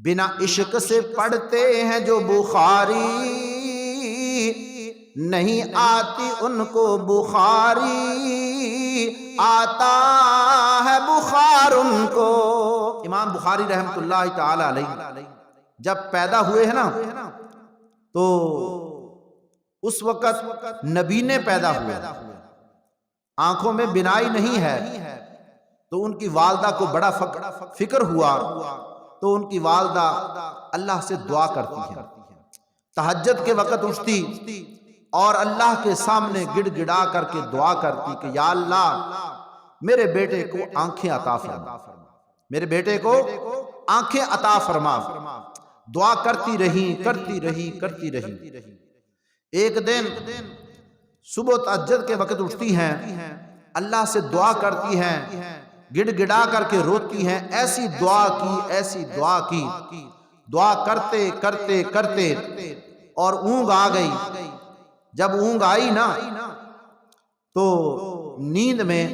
بنا عشق سے پڑھتے ہیں جو بخاری، نہیں آتی ان کو بخاری، آتا ہے بخار ان کو۔ امام بخاری رحمۃ اللہ تعالی علیہ جب پیدا ہوئے ہیں نا تو اس وقت نبینے پیدا ہوئے، آنکھوں میں بینائی نہیں ہے، تو ان کی والدہ کو بڑا فکر ہوا، تو ان کی والدہ اللہ سے دعا کرتی ہیں، تہجد کے وقت اٹھتی اور اللہ کے سامنے گڑ گڑا کر کے دعا کرتی کہ یا اللہ میرے بیٹے کو آنکھیں عطا فرما، میرے بیٹے کو آنکھیں عطا فرما۔ دعا کرتی رہی۔ ایک دن صبح تہجد کے وقت اٹھتی ہیں، اللہ سے دعا کرتی ہیں، گڑ گڑا کر کے روتی ہیں، ایسی دعا کی، دعا کرتے اور اونگ آ گئی۔ جب اونگ آئی نا تو نیند میں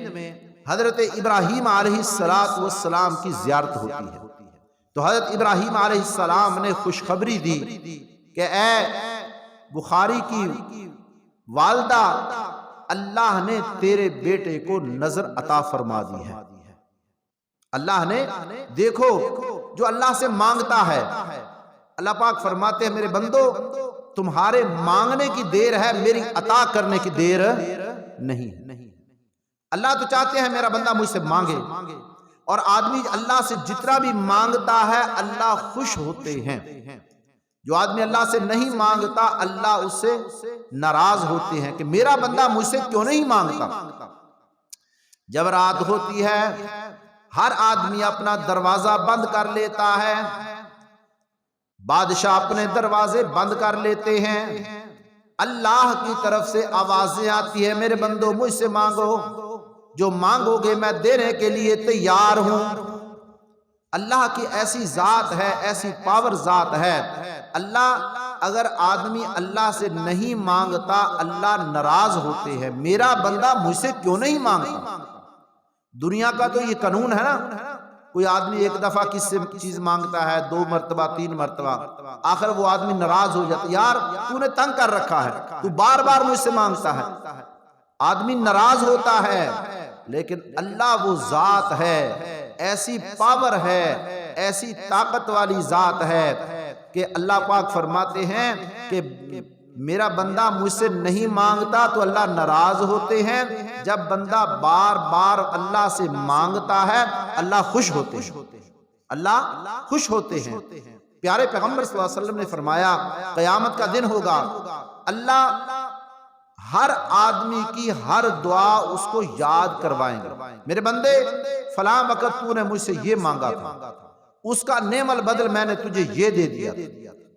حضرت ابراہیم علیہ السلام کی زیارت ہوتی ہے، تو حضرت ابراہیم علیہ السلام نے خوشخبری دی کہ اے بخاری کی والدہ، اللہ نے تیرے بیٹے کو نظر عطا فرما دی ہے۔ اللہ نے، دیکھو جو اللہ سے مانگتا ہے، اللہ پاک فرماتے ہیں میرے بندو تمہارے مانگنے کی دیر ہے، میری عطا کرنے کی دیر نہیں ہے۔ اللہ تو چاہتے ہیں میرا بندہ مجھ سے مانگے، اور آدمی اللہ سے جتنا بھی مانگتا ہے اللہ خوش ہوتے ہیں۔ جو آدمی اللہ سے نہیں مانگتا اللہ اس سے ناراض ہوتے ہیں کہ میرا بندہ مجھ سے کیوں نہیں مانگتا۔ جب رات ہوتی ہے ہر آدمی اپنا دروازہ بند کر لیتا ہے، بادشاہ اپنے دروازے بند کر لیتے ہیں، اللہ کی طرف سے آوازیں آتی ہے میرے بندو مجھ سے مانگو، جو مانگو گے میں دینے کے لیے تیار ہوں۔ اللہ کی ایسی ذات ہے، ایسی پاور ذات ہے، اللہ اگر آدمی اللہ سے نہیں مانگتا اللہ ناراض ہوتے ہیں، میرا بندہ مجھ سے کیوں نہیں مانگتا۔ دنیا کا تو یہ قانون ہے نا، کوئی آدمی ایک دفعہ کس سے چیز مانگتا ہے، 2 مرتبہ 3 مرتبہ، آخر وہ آدمی ناراض ہو جاتا ہے، یار تو نے تنگ کر رکھا ہے، تو بار بار مجھ سے مانگتا ہے، آدمی ناراض ہوتا ہے۔ لیکن اللہ وہ ذات ہے، ایسی پاور ہے، ایسی طاقت والی ذات ہے کہ اللہ پاک فرماتے ہیں کہ میرا بندہ مجھ سے نہیں مانگتا تو اللہ ناراض ہوتے ہیں، جب بندہ بار بار اللہ سے مانگتا ہے اللہ خوش ہوتے ہیں، اللہ خوش ہوتے ہیں۔ پیارے پیغمبر صلی اللہ علیہ وسلم نے فرمایا قیامت کا دن ہوگا، اللہ ہر آدمی کی ہر دعا اس کو یاد کروائیں گے، میرے بندے فلاں وقت تو نے مجھ سے یہ مانگا تھا، اس کا نعم البدل میں نے تجھے یہ دے دیا،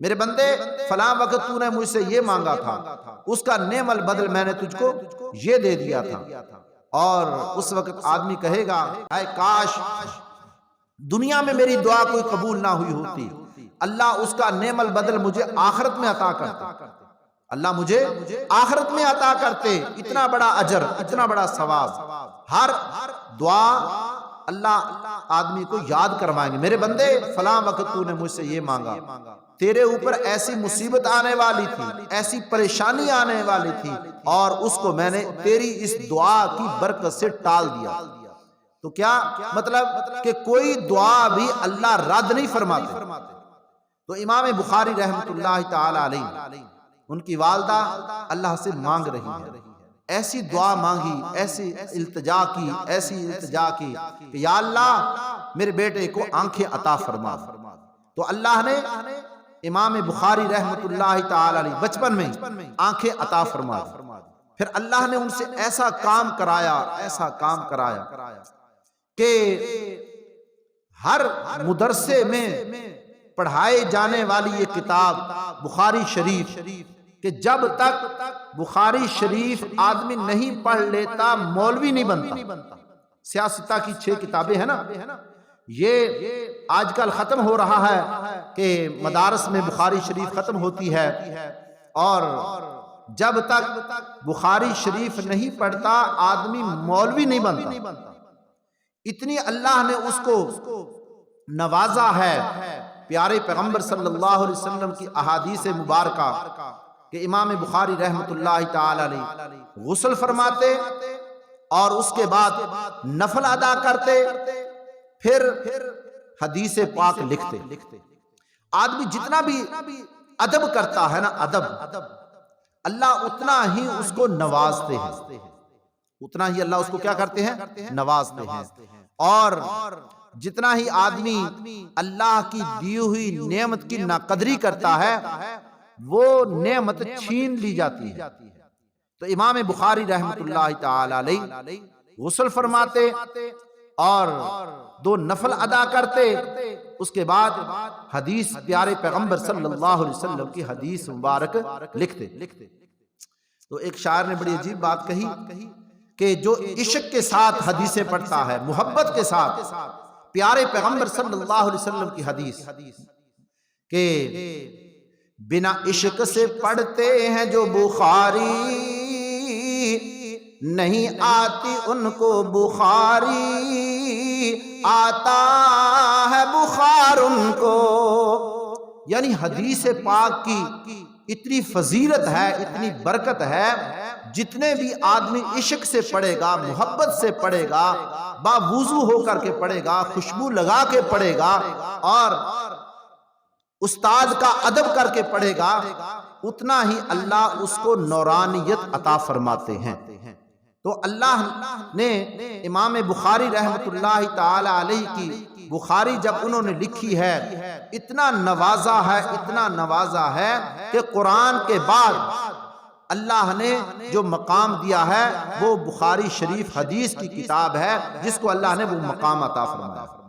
میرے بندے فلاں وقت تو نے مجھ سے یہ مانگا تھا، اس کا نعم البدل میں نے تجھ کو یہ دے دیا تھا۔ اور اس وقت آدمی کہے گا اے کاش دنیا میں میری دعا کوئی قبول نہ ہوئی ہوتی، اللہ اس کا نعم البدل مجھے آخرت میں عطا کرتا، اللہ مجھے آخرت میں عطا کرتے، اتنا بڑا اجر، اتنا بڑا ثواب۔ ہر دعا اللہ آدمی کو یاد کروائیں گے، میرے بندے فلاں وقت تو نے مجھ سے یہ مانگا، تیرے اوپر ایسی مصیبت آنے والی تھی، ایسی پریشانی آنے والی تھی، اور اس کو میں نے تیری اس دعا کی برکت سے ٹال دیا۔ تو کیا مطلب کہ کوئی دعا بھی اللہ رد نہیں فرماتے۔ تو امام بخاری رحمۃ اللہ تعالی علیہ ان کی والدہ اللہ سے مانگ رہی ہے، ایسی دعا مانگی، ایسی التجا کی کہ یا اللہ میرے بیٹے کو آنکھیں عطا فرما۔ تو اللہ نے امام بخاری رحمۃ اللہ تعالی علیہ بچپن میں آنکھیں عطا فرما دی، پھر اللہ نے ان سے ایسا کام کرایا کہ ہر مدرسے میں پڑھائے جانے والی یہ کتاب بخاری شریف، کہ جب تک بخاری شریف آدمی نہیں پڑھ لیتا مولوی نہیں بنتا۔ سیاستہ کی 6 کتابیں ہیں نا، یہ آج کل ختم ہو رہا ہے کہ مدارس میں بخاری شریف ختم ہوتی ہے، اور جب تک بخاری شریف نہیں پڑھتا آدمی مولوی نہیں بنتا۔ اتنی اللہ نے اس کو نوازا ہے پیارے پیغمبر صلی اللہ علیہ وسلم کی احادیث مبارکہ کہ امام بخاری رحمۃ اللہ تعالی علیہ غسل فرماتے اور اس کے بعد نفل ادا کرتے، پھر حدیث پاک لکھتے۔ آدمی جتنا بھی ادب کرتا ہے نا، ادب، اللہ اتنا ہی اس کو نوازتے ہیں، اتنا ہی اللہ اس کو کیا کرتے ہیں؟ نوازتے ہیں۔ اور جتنا ہی آدمی اللہ کی دی ہوئی نعمت کی ناقدری کرتا ہے، وہ نعمت چھین لی جاتی ہے۔ تو امام بخاری رحمۃ اللہ تعالی علیہ غسل فرماتے اور 2 نفل ادا کرتے، اس کے بعد حدیث پیارے پیغمبر صلی اللہ علیہ وسلم کی حدیث مبارک لکھتے۔ تو ایک شاعر نے بڑی عجیب بات کہی کہ جو عشق کے ساتھ حدیثیں پڑھتا ہے، محبت کے ساتھ پیارے پیغمبر صلی اللہ علیہ وسلم کی حدیث، کہ بنا عشق سے پڑھتے ہیں جو بخاری، نہیں آتی ان کو بخاری، آتا ہے بخار ان کو۔ یعنی حدیث پاک کی اتنی فضیلت ہے، اتنی برکت ہے، جتنے بھی آدمی عشق سے پڑھے گا، محبت سے پڑھے گا، باوضو ہو کر کے پڑھے گا، خوشبو لگا کے پڑھے گا اور استاد کا ادب کر کے پڑھے گا، اتنا ہی اللہ اس کو نورانیت عطا فرماتے ہیں۔ تو اللہ نے امام بخاری رحمۃ اللہ تعالی علیہ کی بخاری جب انہوں نے لکھی ہے، اتنا نوازا ہے، اتنا نوازا ہے کہ قرآن کے بعد اللہ نے جو مقام دیا ہے وہ بخاری شریف حدیث کی کتاب ہے، جس کو اللہ نے وہ مقام عطا فرمایا۔